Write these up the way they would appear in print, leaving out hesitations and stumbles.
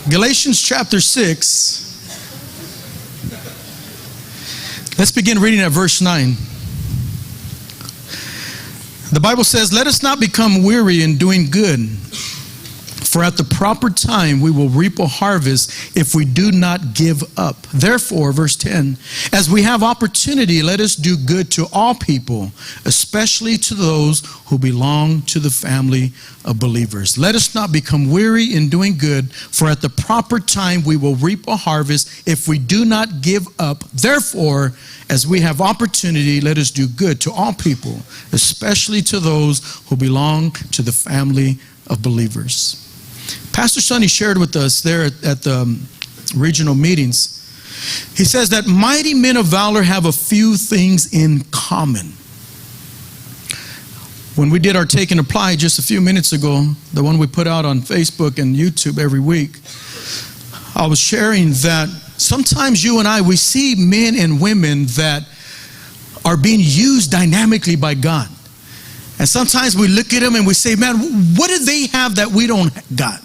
Galatians chapter 6. Let's begin reading at verse 9. The Bible says, "Let us not become weary in doing good, for at the proper time we will reap a harvest if we do not give up. Therefore," verse 10, "as we have opportunity, let us do good to all people, especially to those who belong to the family of believers. Let us not become weary in doing good, for at the proper time we will reap a harvest if we do not give up. Therefore, as we have opportunity, let us do good to all people, especially to those who belong to the family of believers." Pastor Sonny shared with us there at the regional meetings. He says that mighty men of valor have a few things in common. When we did our Take and Apply just a few minutes ago, the one we put out on Facebook and YouTube every week, I was sharing that sometimes you and I, we see men and women that are being used dynamically by God. And sometimes we look at them and we say, man, what do they have that we don't got?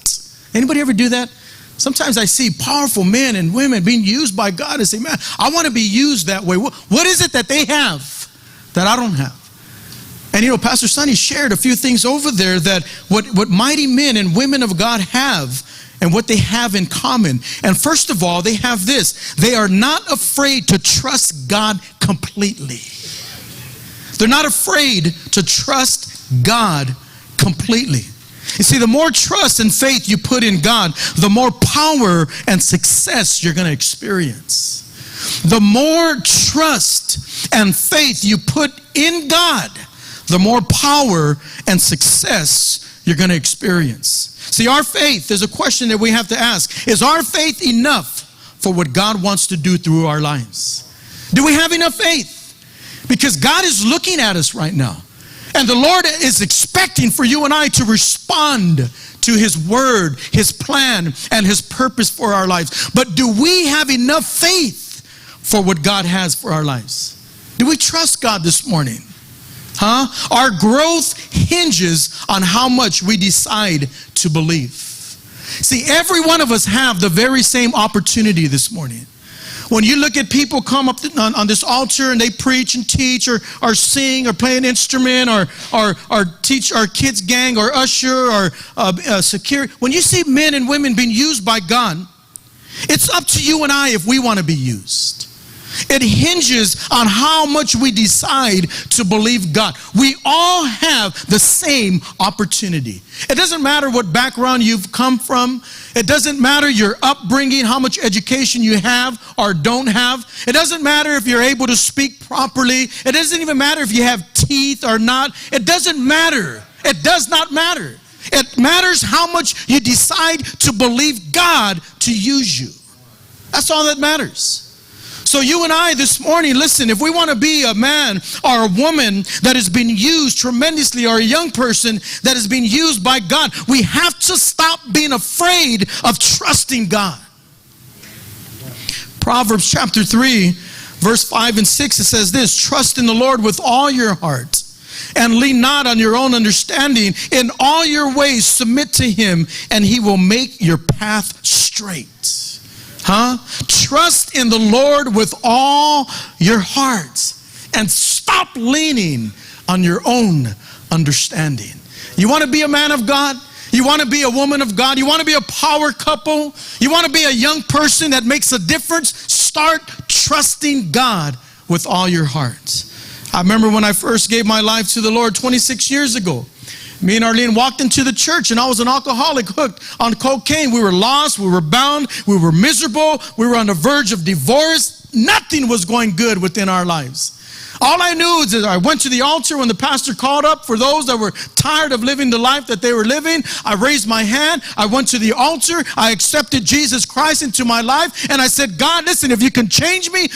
Anybody ever do that? Sometimes I see powerful men and women being used by God and say, man, I want to be used that way. What is it that they have that I don't have? And you know, Pastor Sonny shared a few things over there that what mighty men and women of God have and what they have in common. And first of all, they have this. They are not afraid to trust God completely. They're not afraid to trust God completely. You see, the more trust and faith you put in God, the more power and success you're going to experience. The more trust and faith you put in God, the more power and success you're going to experience. See, our faith is a question that we have to ask. Is our faith enough for what God wants to do through our lives? Do we have enough faith? Because God is looking at us right now. And the Lord is expecting for you and I to respond to His word, His plan, and His purpose for our lives. But do we have enough faith for what God has for our lives? Do we trust God this morning? Our growth hinges on how much we decide to believe. See, every one of us have the very same opportunity this morning. When you look at people come up on this altar and they preach and teach or sing or play an instrument or teach our kids gang or usher or security, when you see men and women being used by God, it's up to you and I if we want to be used. It hinges on how much we decide to believe God. We all have the same opportunity. It doesn't matter what background you've come from. It doesn't matter your upbringing, how much education you have or don't have. It doesn't matter if you're able to speak properly. It doesn't even matter if you have teeth or not. It doesn't matter. It does not matter. It matters how much you decide to believe God to use you. That's all that matters. So you and I this morning, listen, if we want to be a man or a woman that has been used tremendously, or a young person that has been used by God, we have to stop being afraid of trusting God. Proverbs chapter 3, verse 5 and 6, it says this: "Trust in the Lord with all your heart, and lean not on your own understanding. In all your ways submit to Him, and He will make your path straight." Trust in the Lord with all your heart and stop leaning on your own understanding. You want to be a man of God? You want to be a woman of God? You want to be a power couple? You want to be a young person that makes a difference? Start trusting God with all your heart. I remember when I first gave my life to the Lord 26 years ago. Me and Arlene walked into the church and I was an alcoholic hooked on cocaine. We were lost, we were bound, we were miserable, we were on the verge of divorce. Nothing was going good within our lives. All I knew is that I went to the altar when the pastor called up for those that were tired of living the life that they were living. I raised my hand. I went to the altar. I accepted Jesus Christ into my life. And I said, God, listen, if you can change me,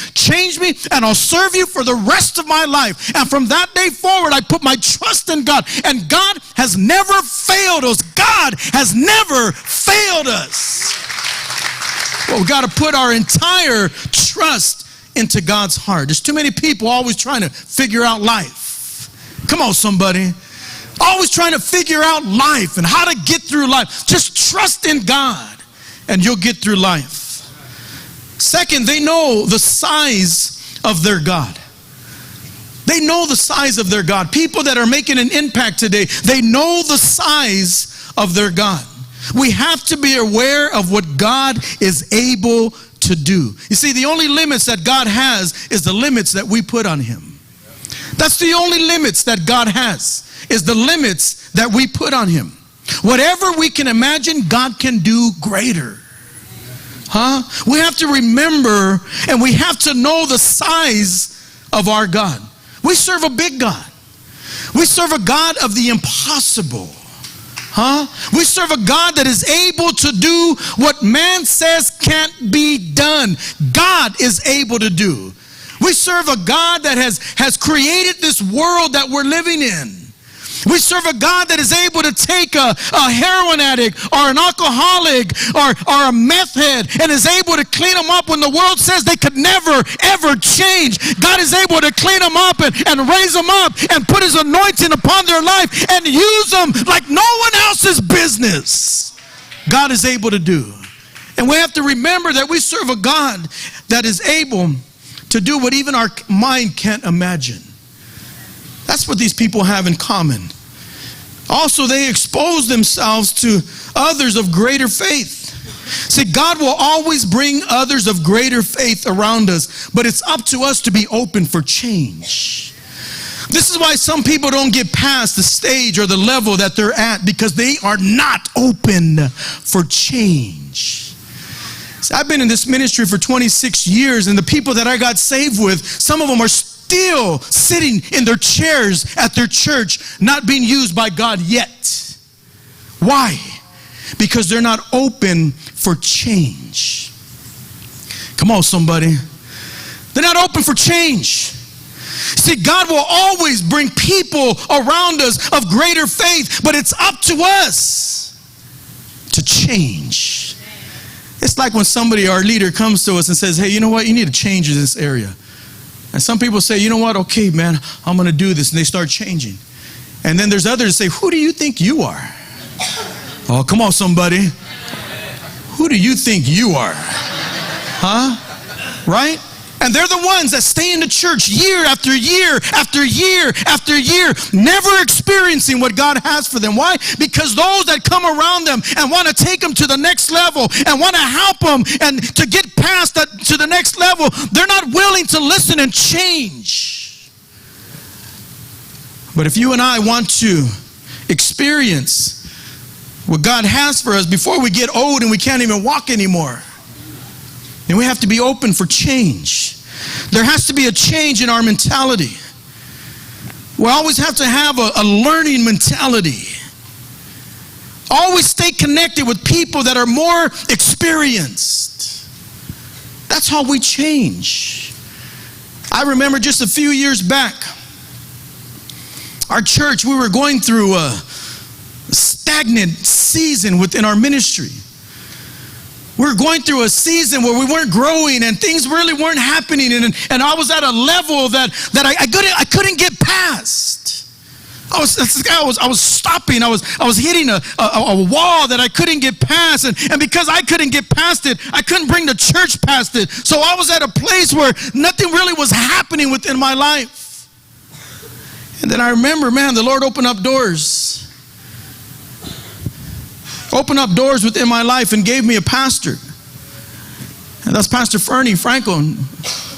and I'll serve you for the rest of my life. And from that day forward, I put my trust in God. And God has never failed us. God has never failed us. Well, we've got to put our entire trust into God's heart. There's too many people always trying to figure out life. Come on, somebody. Always trying to figure out life and how to get through life. Just trust in God and you'll get through life. Second, they know the size of their God. They know the size of their God. People that are making an impact today, they know the size of their God. We have to be aware of what God is able to do. You see, the only limits that God has is the limits that we put on him. That's the only limits that God has, is the limits that we put on him. Whatever we can imagine, God can do greater. We have to remember, and we have to know the size of our God. We serve a big God. We serve a God of the impossible. We serve a God that is able to do what man says can't be done. God is able to do. We serve a God that has created this world that we're living in. We serve a God that is able to take a heroin addict or an alcoholic or a meth head and is able to clean them up when the world says they could never, ever change. God is able to clean them up and raise them up and put his anointing upon their life and use them like no one else's business. God is able to do. And we have to remember that we serve a God that is able to do what even our mind can't imagine. That's what these people have in common. Also, they expose themselves to others of greater faith. See, God will always bring others of greater faith around us, but it's up to us to be open for change. This is why some people don't get past the stage or the level that they're at, because they are not open for change. See, I've been in this ministry for 26 years, and the people that I got saved with, some of them are still sitting in their chairs at their church, not being used by God yet. Why? Because they're not open for change. Come on, somebody. They're not open for change. See, God will always bring people around us of greater faith, but it's up to us to change. It's like when somebody, our leader, comes to us and says, hey, you know what? You need to change in this area. And some people say, you know what? Okay, man, I'm going to do this. And they start changing. And then there's others that say, who do you think you are? Oh, come on, somebody. Who do you think you are? Right? And they're the ones that stay in the church year after year after year after year, never experiencing what God has for them. Why? Because those that come around them and want to take them to the next level and want to help them and to get past that to the next level, they're not willing to listen and change. But if you and I want to experience what God has for us before we get old and we can't even walk anymore, and we have to be open for change. There has to be a change in our mentality. We always have to have a learning mentality. Always stay connected with people that are more experienced. That's how we change. I remember just a few years back, our church, we were going through a stagnant season within our ministry. We're going through a season where we weren't growing and things really weren't happening, and I was at a level that I couldn't get past. I was stopping. I was hitting a wall that I couldn't get past, and because I couldn't get past it, I couldn't bring the church past it. So I was at a place where nothing really was happening within my life. And then I remember, man, the Lord opened up doors. Opened up doors within my life and gave me a pastor. And that's Pastor Fernie Franco in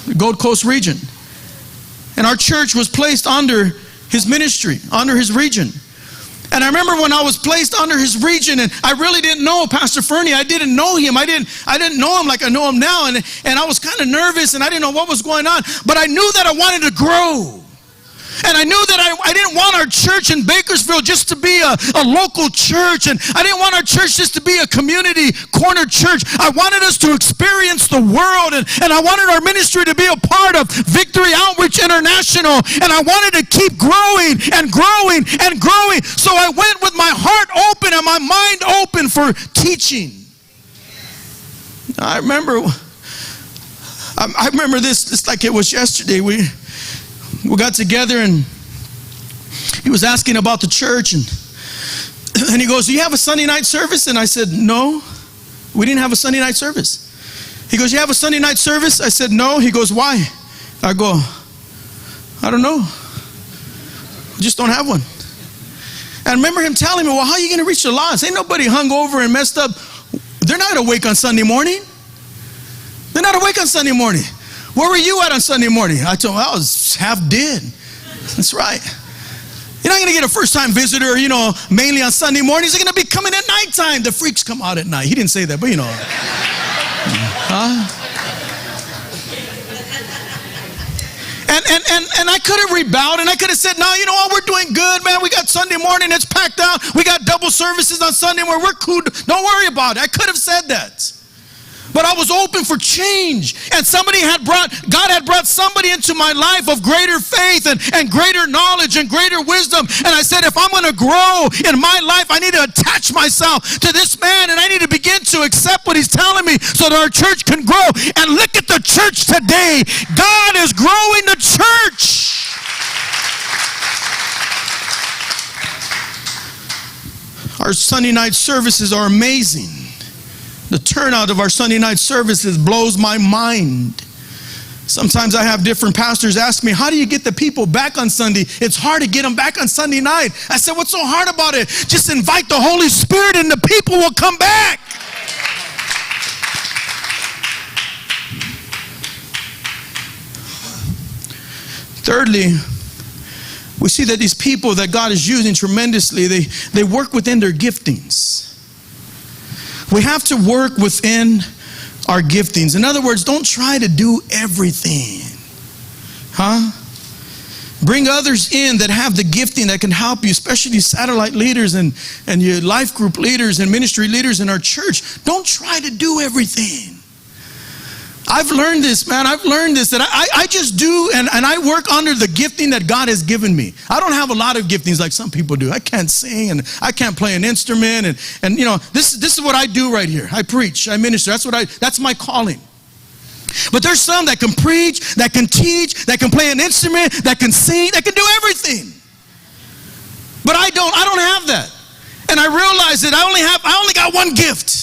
the Gold Coast region. And our church was placed under his ministry, under his region. And I remember when I was placed under his region, and I really didn't know Pastor Fernie. I didn't know him. I didn't know him like I know him now. And I was kind of nervous, and I didn't know what was going on. But I knew that I wanted to grow. And I knew that I didn't want our church in Bakersfield just to be a local church. And I didn't want our church just to be a community corner church. I wanted us to experience the world. And I wanted our ministry to be a part of Victory Outreach International. And I wanted to keep growing and growing and growing. So I went with my heart open and my mind open for teaching. I remember this, it's like it was yesterday. We got together and he was asking about the church, and he goes, do you have a Sunday night service? And I said, no, we didn't have a Sunday night service. He goes, you have a Sunday night service? I said, no. He goes, why? I go, I don't know. We just don't have one. And I remember him telling me, well, how are you going to reach the lost? Ain't nobody hung over and messed up. They're not awake on Sunday morning. They're not awake on Sunday morning. Where were you at on Sunday morning? I told him, I was half dead. That's right. You're not going to get a first-time visitor, mainly on Sunday mornings. They're going to be coming at nighttime. The freaks come out at night. He didn't say that, but Huh? And I could have rebelled, and I could have said, no, you know what, we're doing good, man. We got Sunday morning, it's packed out. We got double services on Sunday morning. We're cool. Don't worry about it. I could have said that. But I was open for change. And God had brought somebody into my life of greater faith and greater knowledge and greater wisdom. And I said, if I'm going to grow in my life, I need to attach myself to this man. And I need to begin to accept what he's telling me so that our church can grow. And look at the church today. God is growing the church. Our Sunday night services are amazing. The turnout of our Sunday night services blows my mind. Sometimes I have different pastors ask me, how do you get the people back on Sunday? It's hard to get them back on Sunday night. I said, what's so hard about it? Just invite the Holy Spirit and the people will come back. Thirdly, we see that these people that God is using tremendously, they work within their giftings. We have to work within our giftings. In other words, don't try to do everything. Bring others in that have the gifting that can help you, especially satellite leaders and your life group leaders and ministry leaders in our church. Don't try to do everything. I've learned this, man. I've learned this, that I just do, and I work under the gifting that God has given me. I don't have a lot of giftings like some people do. I can't sing, and I can't play an instrument, and this is what I do right here. I preach, I minister. That's my calling. But there's some that can preach, that can teach, that can play an instrument, that can sing, that can do everything. But I don't have that. And I realize that I only got one gift.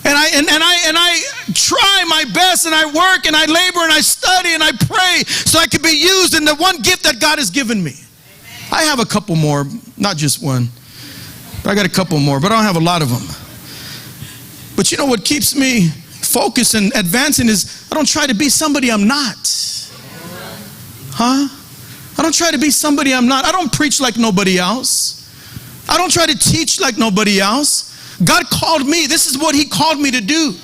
And I try my best, and I work, and I labor, and I study, and I pray so I can be used in the one gift that God has given me. Amen. I have a couple more, not just one. But I got a couple more, but I don't have a lot of them. But you know what keeps me focused and advancing is I don't try to be somebody I'm not. I don't try to be somebody I'm not. I don't preach like nobody else. I don't try to teach like nobody else. God called me. This is what he called me to do.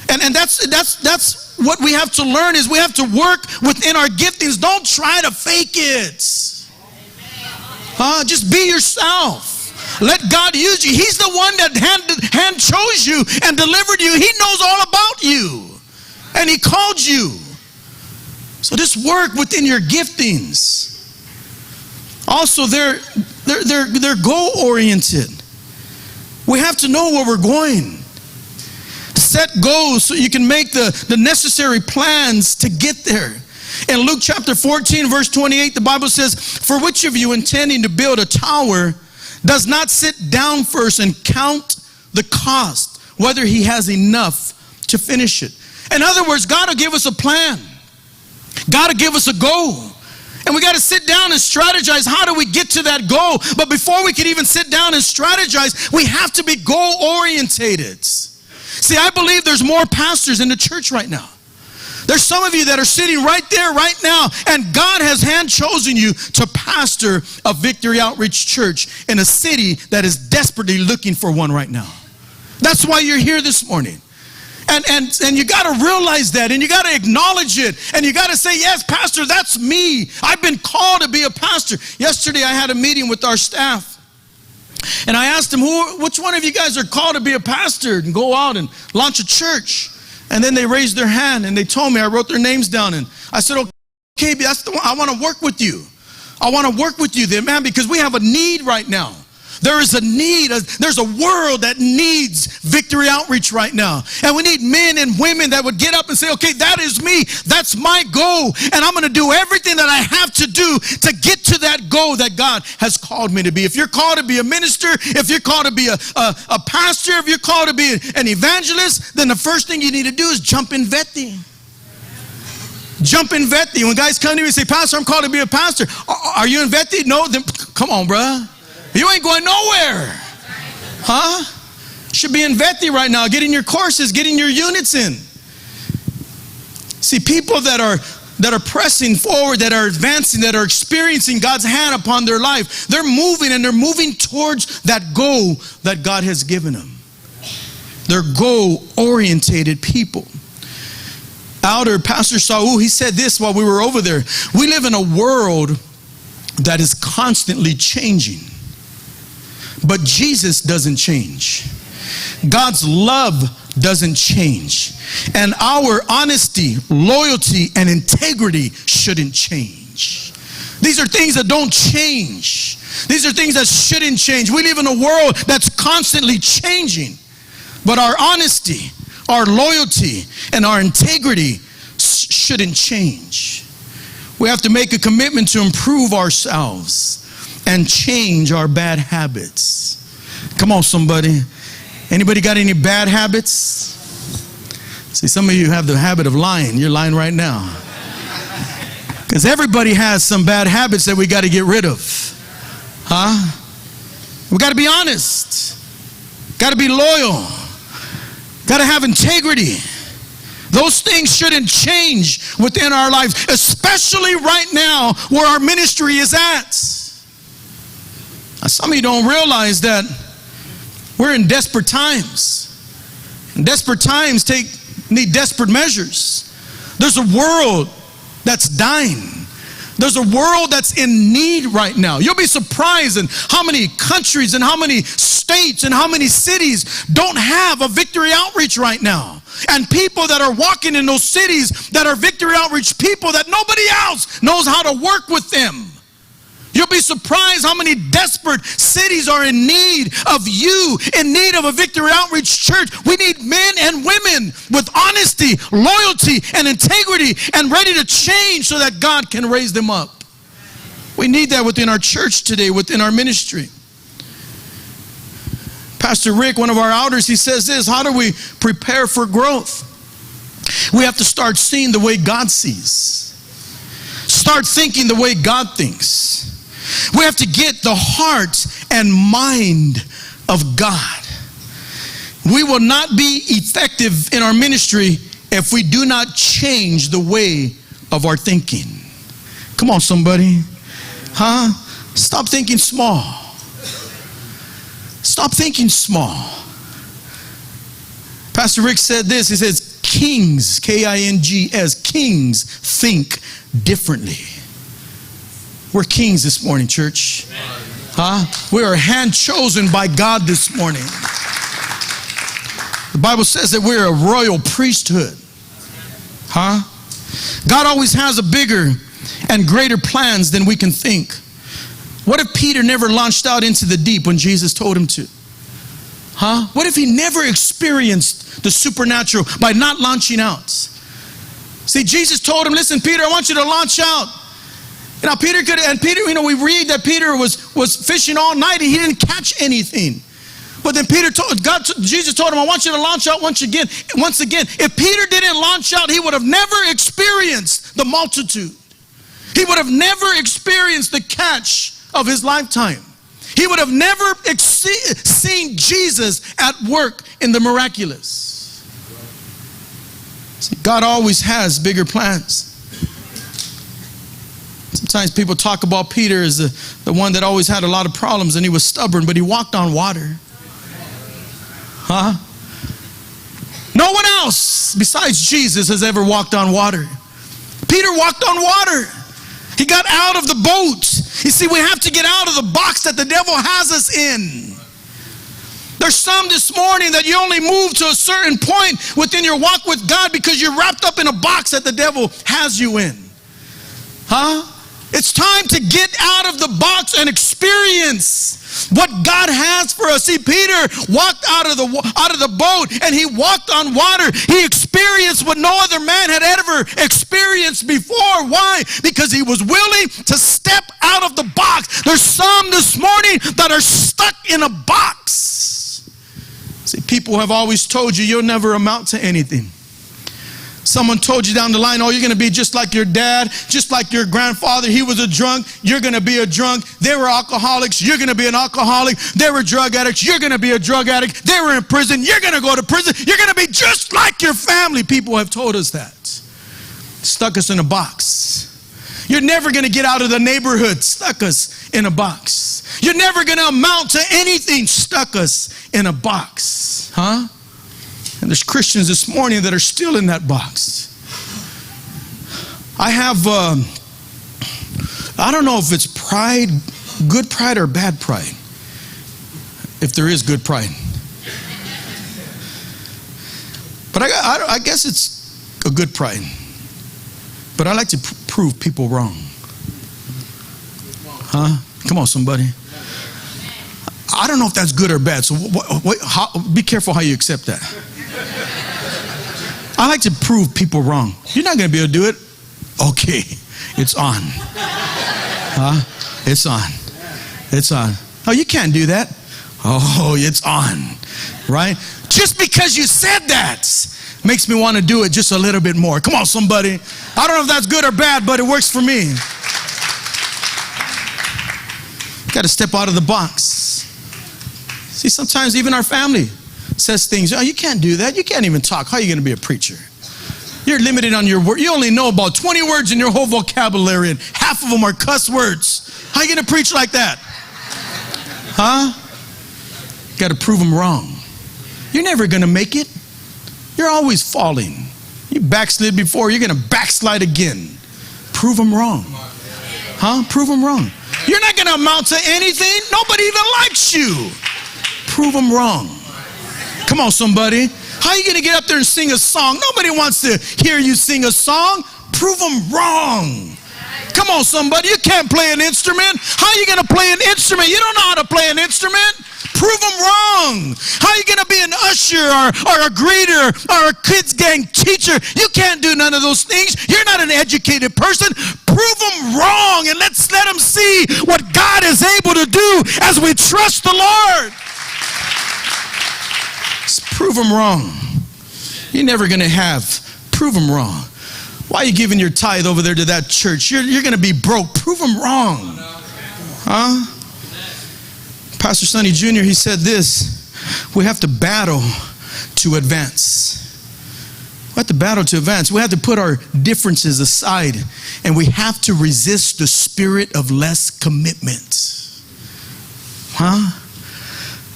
And that's what we have to learn, is we have to work within our giftings. Don't try to fake it. Just be yourself. Let God use you. He's the one that hand chose you and delivered you. He knows all about you. And he called you. So just work within your giftings. Also, they're goal-oriented. We have to know where we're going. Set goals so you can make the necessary plans to get there. In Luke chapter 14, verse 28, the Bible says, for which of you intending to build a tower does not sit down first and count the cost, whether he has enough to finish it? In other words, God will give us a plan. God will give us a goal. And we got to sit down and strategize. How do we get to that goal? But before we can even sit down and strategize, we have to be goal-orientated. See, I believe there's more pastors in the church right now. There's some of you that are sitting right there right now, and God has hand-chosen you to pastor a Victory Outreach Church in a city that is desperately looking for one right now. That's why you're here this morning. And you got to realize that, and you got to acknowledge it, and you got to say, yes, pastor, that's me. I've been called to be a pastor. Yesterday I had a meeting with our staff, and I asked them, which one of you guys are called to be a pastor and go out and launch a church? And then they raised their hand, and they told me. I wrote their names down, and I said, okay, that's the one. I want to work with you. I want to work with you there, man, because we have a need right now. There is a need. There's a world that needs Victory Outreach right now. And we need men and women that would get up and say, okay, that is me. That's my goal. And I'm going to do everything that I have to do to get to that goal that God has called me to be. If you're called to be a minister, if you're called to be a pastor, if you're called to be an evangelist, then the first thing you need to do is jump in Vetti. Jump in Vetti. When guys come to me and say, Pastor, I'm called to be a pastor. Are you in Vetti? No, then come on, bruh. You ain't going nowhere. Huh? Should be in Vetti right now, getting your courses, getting your units in. See, people that are pressing forward, that are advancing, that are experiencing God's hand upon their life, they're moving, and they're moving towards that goal that God has given them. They're goal-orientated people. Elder Pastor Saul, he said this while we were over there. We live in a world that is constantly changing. But Jesus doesn't change. God's love doesn't change. And our honesty, loyalty, and integrity shouldn't change. These are things that don't change. These are things that shouldn't change. We live in a world that's constantly changing. But our honesty, our loyalty, and our integrity shouldn't change. We have to make a commitment to improve ourselves and change our bad habits. Come on, somebody. Anybody got any bad habits? See, some of you have the habit of lying. You're lying right now. Because everybody has some bad habits that we got to get rid of. Huh? We got to be honest. Got to be loyal. Got to have integrity. Those things shouldn't change within our lives, especially right now where our ministry is at. Now, some of you don't realize that we're in desperate times. And desperate times need desperate measures. There's a world that's dying. There's a world that's in need right now. You'll be surprised in how many countries and how many states and how many cities don't have a Victory Outreach right now. And people that are walking in those cities that are Victory Outreach people that nobody else knows how to work with them. You'll be surprised how many desperate cities are in need of you, in need of a Victory Outreach church. We need men and women with honesty, loyalty, and integrity and ready to change so that God can raise them up. We need that within our church today, within our ministry. Pastor Rick, one of our elders, he says this: how do we prepare for growth? We have to start seeing the way God sees. Start thinking the way God thinks. We have to get the heart and mind of God. We will not be effective in our ministry if we do not change the way of our thinking. Come on, somebody. Huh? Stop thinking small. Stop thinking small. Pastor Rick said this. He says, kings, K-I-N-G-S, kings think differently. We're kings this morning, church. Huh? We are hand chosen by God this morning. The Bible says that we're a royal priesthood. Huh? God always has a bigger and greater plans than we can think. What if Peter never launched out into the deep when Jesus told him to? Huh? What if he never experienced the supernatural by not launching out? See, Jesus told him, listen, Peter, I want you to launch out. Now, Peter, we read that Peter was fishing all night and he didn't catch anything. But then Jesus told him, I want you to launch out once again. If Peter didn't launch out, he would have never experienced the multitude. He would have never experienced the catch of his lifetime. He would have never seen Jesus at work in the miraculous. See, God always has bigger plans. Sometimes people talk about Peter as the one that always had a lot of problems and he was stubborn, but he walked on water. Huh? No one else besides Jesus has ever walked on water. Peter walked on water. He got out of the boat. You see, we have to get out of the box that the devil has us in. There's some this morning that you only move to a certain point within your walk with God because you're wrapped up in a box that the devil has you in. Huh? It's time to get out of the box and experience what God has for us. See, Peter walked out of the boat and he walked on water. He experienced what no other man had ever experienced before. Why? Because he was willing to step out of the box. There's some this morning that are stuck in a box. See, people have always told you you'll never amount to anything. Someone told you down the line, oh, you're going to be just like your dad, just like your grandfather. He was a drunk. You're going to be a drunk. They were alcoholics. You're going to be an alcoholic. They were drug addicts. You're going to be a drug addict. They were in prison. You're going to go to prison. You're going to be just like your family. People have told us that. Stuck us in a box. You're never going to get out of the neighborhood. Stuck us in a box. You're never going to amount to anything. Stuck us in a box. Huh? And there's Christians this morning that are still in that box. I have, I don't know if it's pride, good pride or bad pride. If there is good pride. But I guess it's a good pride. But I like to prove people wrong. Huh? Come on, somebody. I don't know if that's good or bad. So be careful how you accept that. I like to prove people wrong. You're not going to be able to do it. Okay, it's on. Huh? It's on. It's on. Oh, you can't do that. Oh, it's on. Right? Just because you said that makes me want to do it just a little bit more. Come on, somebody. I don't know if that's good or bad, but it works for me. Got to step out of the box. See, sometimes even our family says things, oh, you can't do that. You can't even talk. How are you going to be a preacher? You're limited on your word. You only know about 20 words in your whole vocabulary, and half of them are cuss words. How are you going to preach like that? Huh? Got to prove them wrong. You're never going to make it. You're always falling. You backslid before, you're going to backslide again. Prove them wrong. Huh? Prove them wrong. You're not going to amount to anything. Nobody even likes you. Prove them wrong. Come on, somebody. How are you going to get up there and sing a song? Nobody wants to hear you sing a song. Prove them wrong. Come on, somebody. You can't play an instrument. How are you going to play an instrument? You don't know how to play an instrument. Prove them wrong. How are you going to be an usher or a greeter or a kids gang teacher? You can't do none of those things. You're not an educated person. Prove them wrong, and let's let them see what God is able to do as we trust the Lord. Prove them wrong. You're never going to have. Prove them wrong. Why are you giving your tithe over there to that church? You're going to be broke. Prove them wrong. Huh? Pastor Sonny Jr., he said this: we have to battle to advance. We have to battle to advance. We have to put our differences aside, and we have to resist the spirit of less commitment. Huh?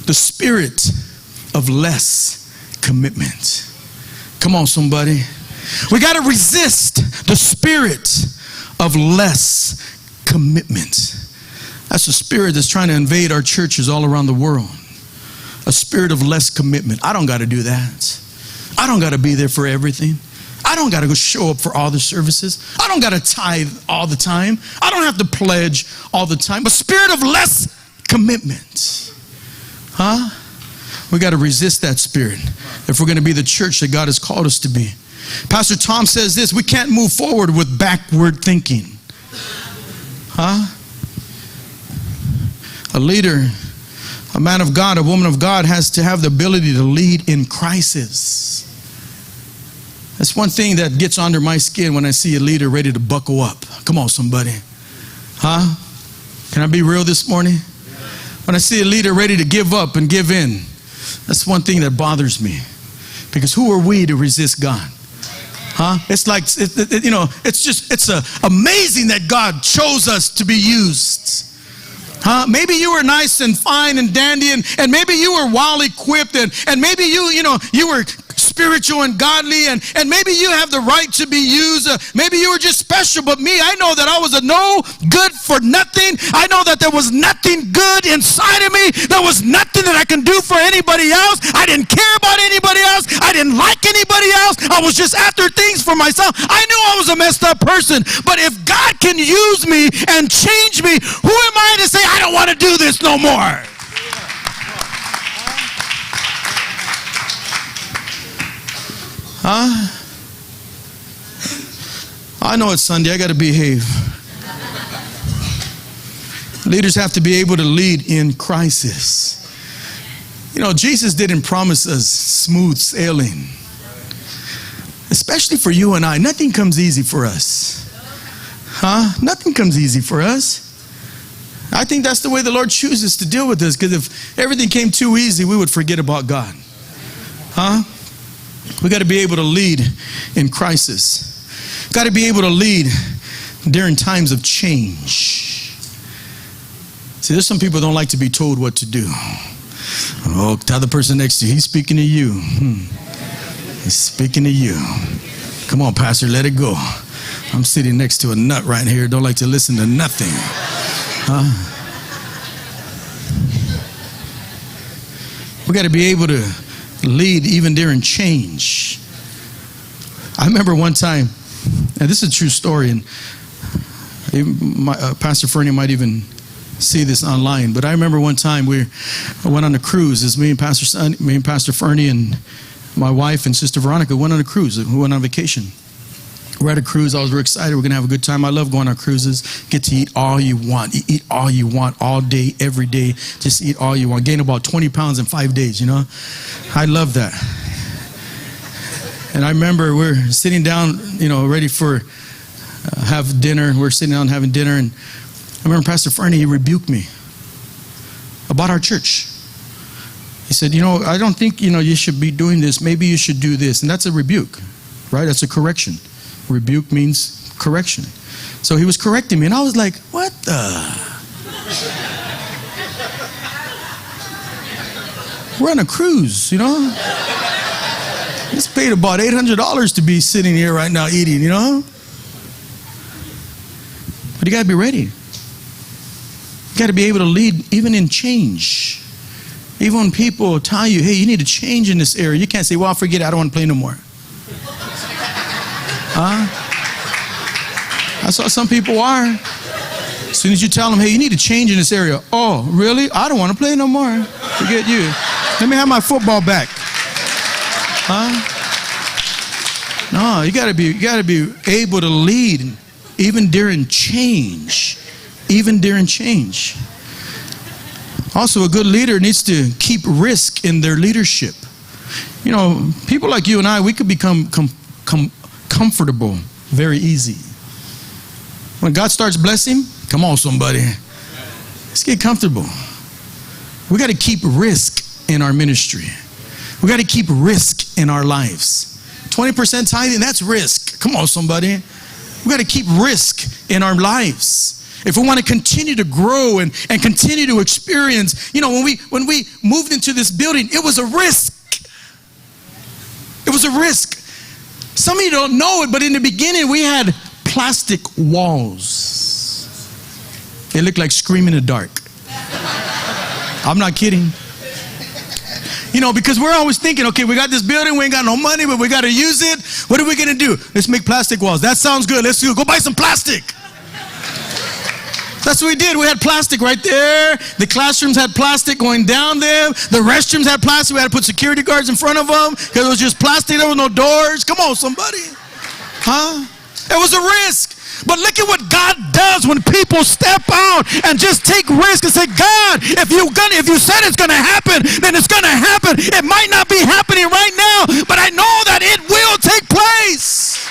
The spirit of less commitment. Come on, somebody. We got to resist the spirit of less commitment. That's a spirit that's trying to invade our churches all around the world. A spirit of less commitment. I don't got to do that. I don't got to be there for everything. I don't got to go show up for all the services. I don't got to tithe all the time. I don't have to pledge all the time. A spirit of less commitment. Huh? We got to resist that spirit if we're going to be the church that God has called us to be. Pastor Tom says this: we can't move forward with backward thinking. Huh? A leader, a man of God, a woman of God has to have the ability to lead in crisis. That's one thing that gets under my skin when I see a leader ready to buckle up. Come on, somebody. Huh? Can I be real this morning? When I see a leader ready to give up and give in, that's one thing that bothers me. Because who are we to resist God? Huh? It's like, it's amazing that God chose us to be used. Huh? Maybe you were nice and fine and dandy, and maybe you were well equipped, and maybe you were spiritual and godly, and maybe you have the right to be used. Maybe you were just special, but me, I know that I was a no good for nothing. I know that there was nothing good inside of me. There was nothing that I can do for anybody else. I didn't care about anybody else. I didn't like anybody else. I was just after things for myself. I knew I was a messed up person, but if God can use me and change me, who am I to say I don't want to do this no more? Huh? I know it's Sunday. I got to behave. Leaders have to be able to lead in crisis. You know, Jesus didn't promise us smooth sailing. Especially for you and I. Nothing comes easy for us. Huh? Nothing comes easy for us. I think that's the way the Lord chooses to deal with us, because if everything came too easy, we would forget about God. Huh? We got to be able to lead in crisis. Got to be able to lead during times of change. See, there's some people who don't like to be told what to do. Oh, tell the person next to you, he's speaking to you. He's speaking to you. Come on, Pastor, let it go. I'm sitting next to a nut right here. Don't like to listen to nothing. Huh? We got to be able to lead even during change. I remember one time, and this is a true story, and Pastor Fernie might even see this online, but I remember one time I went on a cruise. It's me and Pastor Fernie and my wife and Sister Veronica went on a cruise. We went on vacation. We're at a cruise. I was very excited. We're going to have a good time. I love going on cruises. Get to eat all you want. Eat all you want all day, every day. Just eat all you want. Gain about 20 pounds in 5 days, you know. I love that. And I remember we're sitting down, you know, ready for have dinner. We're sitting down having dinner. And I remember Pastor Fernie, he rebuked me about our church. He said, you know, I don't think, you know, you should be doing this. Maybe you should do this. And that's a rebuke, right? That's a correction. Rebuke means correction. So he was correcting me, and I was like, what the? We're on a cruise, you know? It's paid about $800 to be sitting here right now eating, you know? But you got to be ready. You got to be able to lead even in change. Even when people tell you, hey, you need to change in this area, you can't say, well, forget it, I don't want to play no more. Huh? That's how some people are. As soon as you tell them, hey, you need to change in this area. Oh, really? I don't want to play no more. Forget you. Let me have my football back. Huh? No, you gotta be able to lead even during change. Even during change. Also, a good leader needs to keep risk in their leadership. You know, people like you and I, we could become comfortable very easy. When God starts blessing, come on, somebody. Let's get comfortable. We got to keep risk in our ministry. We got to keep risk in our lives. 20% tithing, that's risk. Come on, somebody. We got to keep risk in our lives. If we want to continue to grow and continue to experience, you know, when we moved into this building, it was a risk. It was a risk. Some of you don't know it, but in the beginning we had plastic walls. They looked like Scream in the Dark. I'm not kidding. You know, because we're always thinking, okay, we got this building, we ain't got no money, but we got to use it. What are we going to do? Let's make plastic walls. That sounds good. Let's go buy some plastic. That's what we did. We had plastic right there. The classrooms had plastic going down there. The restrooms had plastic. We had to put security guards in front of them because it was just plastic. There was no doors. Come on, somebody. Huh? It was a risk. But look at what God does when people step out and just take risk and say, God, if you said it's going to happen, then it's going to happen. It might not be happening right now, but I know that it will take place.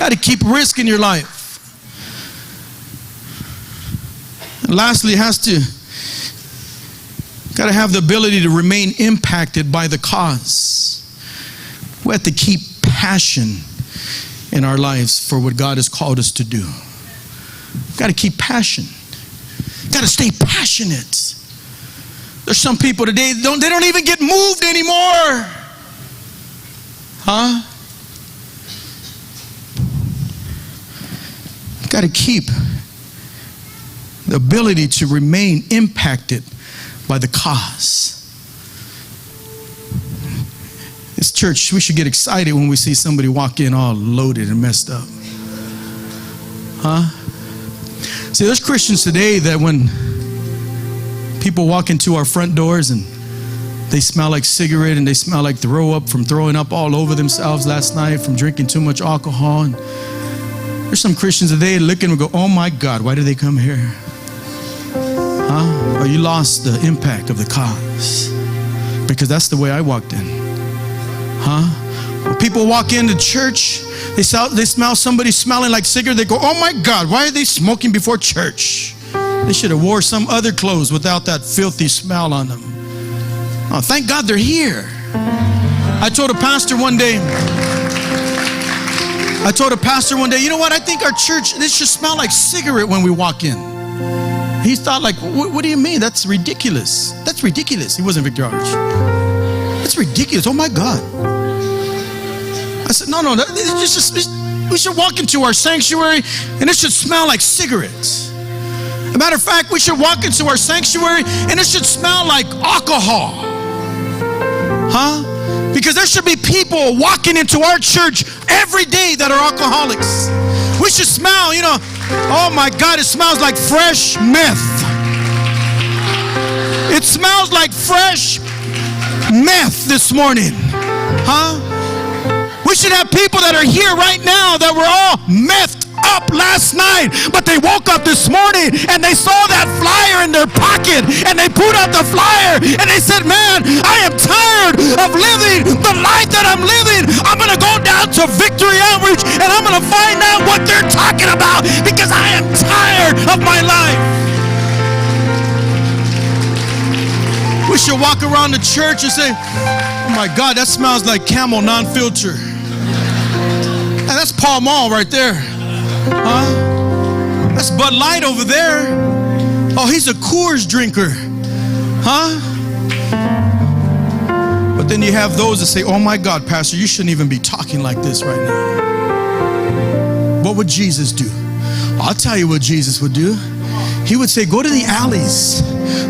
Got to keep risk in your life. And lastly, got to have the ability to remain impacted by the cause. We have to keep passion in our lives for what God has called us to do. Got to keep passion. Got to stay passionate. There's some people today, they don't even get moved anymore. Huh? Got to keep the ability to remain impacted by the cause. This church, we should get excited when we see somebody walk in all loaded and messed up. Huh? See, there's Christians today that when people walk into our front doors and They smell like cigarette, and they smell like throw up from throwing up all over themselves last night from drinking too much alcohol. And there's some Christians today looking and go, oh my God, why did they come here? Huh? Or you lost the impact of the cause. Because that's the way I walked in. Huh? When people walk into church, they smell somebody smelling like cigarette. They go, oh my God, why are they smoking before church? They should have wore some other clothes without that filthy smell on them. Oh, thank God they're here. I told a pastor one day, you know what? I think our church, this should smell like cigarette when we walk in. He thought like, what do you mean? That's ridiculous. That's ridiculous. He wasn't Victor Outreach. That's ridiculous. Oh my God. I said, no, we should walk into our sanctuary and it should smell like cigarettes. As a matter of fact, we should walk into our sanctuary and it should smell like alcohol. Huh? Because there should be people walking into our church every day that are alcoholics. We should smell, oh my God, it smells like fresh meth. It smells like fresh meth this morning. Huh? We should have people that are here right now that were all methed up last night, but they woke up this morning and they saw that flyer in their pocket and they put out the flyer and they said, man, I am tired of living the life that I'm living. I'm going to go down to Victory Outreach and I'm going to find out what they're talking about because I am tired of my life. We should walk around the church and say, oh my God, that smells like Camel non-filter. And that's Pall Mall right there. Huh? That's Bud Light over there. Oh, he's a Coors drinker. Huh? But then you have those that say, oh my God, Pastor, you shouldn't even be talking like this right now. What would Jesus do? I'll tell you what Jesus would do. He would say, go to the alleys.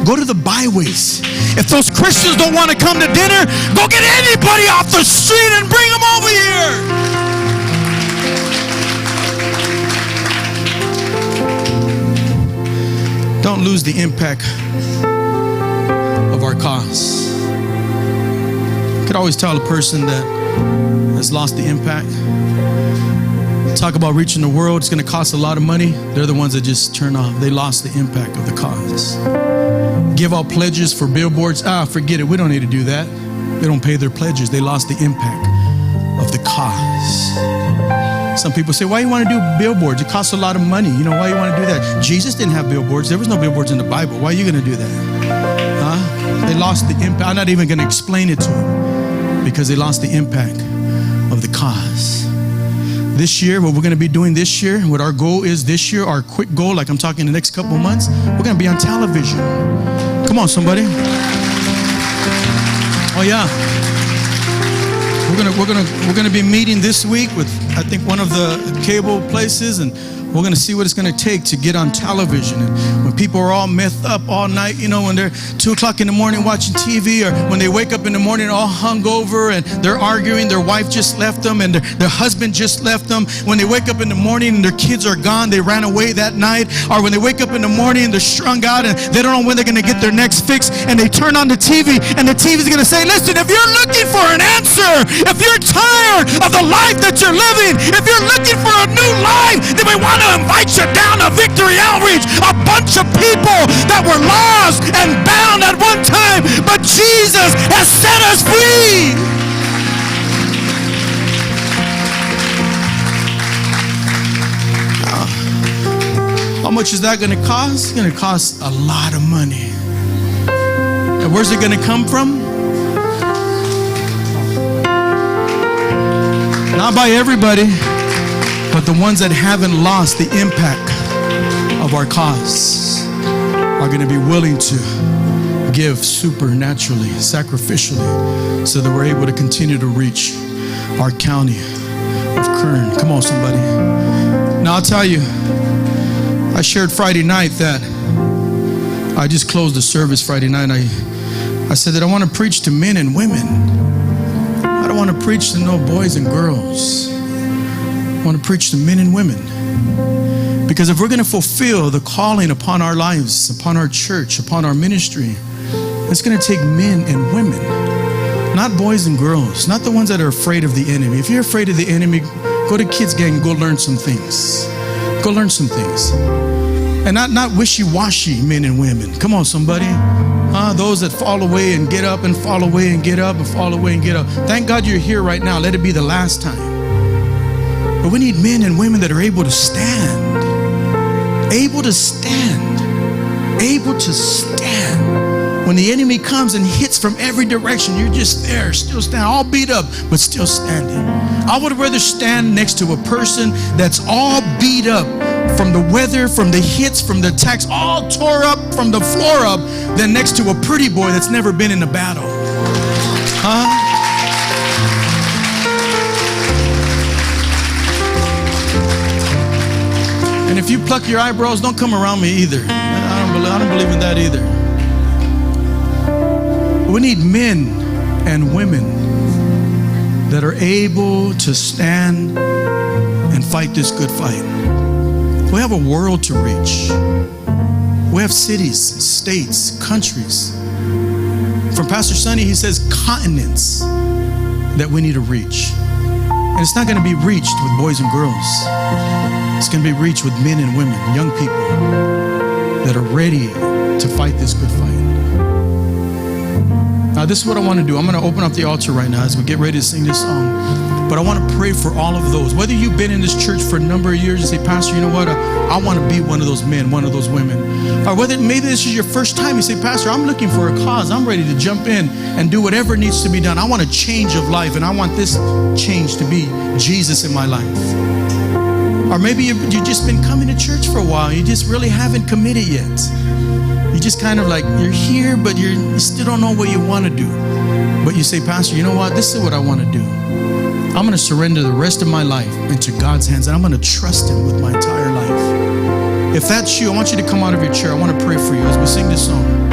Go to the byways. If those Christians don't want to come to dinner, go get anybody off the street and bring them over here. Don't lose the impact of our cause. You could always tell a person that has lost the impact. Talk about reaching the world. It's going to cost a lot of money. They're the ones that just turn off. They lost the impact of the cause. Give out pledges for billboards. Forget it. We don't need to do that. They don't pay their pledges. They lost the impact of the cause. Some people say, why you want to do billboards? It costs a lot of money. Why you want to do that? Jesus didn't have billboards. There was no billboards in the Bible. Why are you going to do that? Huh? They lost the impact. I'm not even going to explain it to them because they lost the impact of the cause. This year, what we're going to be doing this year, what our goal is this year, our quick goal, like I'm talking the next couple of months, we're going to be on television. Come on, somebody. Oh, yeah. We're gonna be meeting this week with, I think, one of the cable places, and we're gonna see what it's gonna take to get on television. And when people are all methed up all night, when they're 2 o'clock in the morning watching TV, or when they wake up in the morning all hungover and they're arguing, their wife just left them and their husband just left them. When they wake up in the morning and their kids are gone, they ran away that night. Or when they wake up in the morning and they're strung out and they don't know when they're gonna get their next fix, and they turn on the TV and the TV's gonna say, listen, if you're looking for an answer, if you're tired of the life that you're living, if you're looking for a new life, then we want to invite you down to Victory Outreach. A bunch of people that were lost and bound at one time, but Jesus has set us free. How much is that going to cost? It's going to cost a lot of money. And where's it going to come from? Not by everybody, but the ones that haven't lost the impact of our cause are going to be willing to give supernaturally, sacrificially, so that we're able to continue to reach our county of Kern. Come on, somebody. Now, I'll tell you, I shared Friday night that I just closed the service Friday night. I said that I want to preach to men and women. I don't want to preach to no boys and girls. I want to preach to men and women. Because if we're going to fulfill the calling upon our lives, upon our church, upon our ministry, it's It's going to take men and women, not boys and girls, not the ones that are afraid of the enemy. If you're afraid of the enemy, go to Kids Gang and go learn some things. Go learn some things. And not wishy-washy men and women. Come on, somebody. Those that fall away and get up and fall away and get up and fall away and get up. Thank God you're here right now. Let it be the last time. But we need men and women that are able to stand. Able to stand. Able to stand. When the enemy comes and hits from every direction, you're just there, still standing, all beat up, but still standing. I would rather stand next to a person that's all beat up from the weather, from the hits, from the attacks, all tore up from the floor up, than next to a pretty boy that's never been in a battle. And if you pluck your eyebrows, don't come around me either. I don't believe in that either. We need men and women that are able to stand and fight this good fight. We have a world to reach. We have cities, states, countries. From Pastor Sonny, he says continents that we need to reach. And it's not going to be reached with boys and girls. It's going to be reached with men and women, young people that are ready to fight this good fight. Now, this is what I want to do. I'm going to open up the altar right now as we get ready to sing this song. But I want to pray for all of those. Whether you've been in this church for a number of years and say, Pastor, you know what? I want to be one of those men, one of those women. Or whether maybe this is your first time, you say, Pastor, I'm looking for a cause. I'm ready to jump in and do whatever needs to be done. I want a change of life, and I want this change to be Jesus in my life. Or maybe you've just been coming to church for a while. You just really haven't committed yet. You just kind of like, you're here, but you still don't know what you want to do. But you say, Pastor, you know what? This is what I want to do. I'm going to surrender the rest of my life into God's hands, and I'm going to trust Him with my entire life. If that's you, I want you to come out of your chair. I want to pray for you as we sing this song.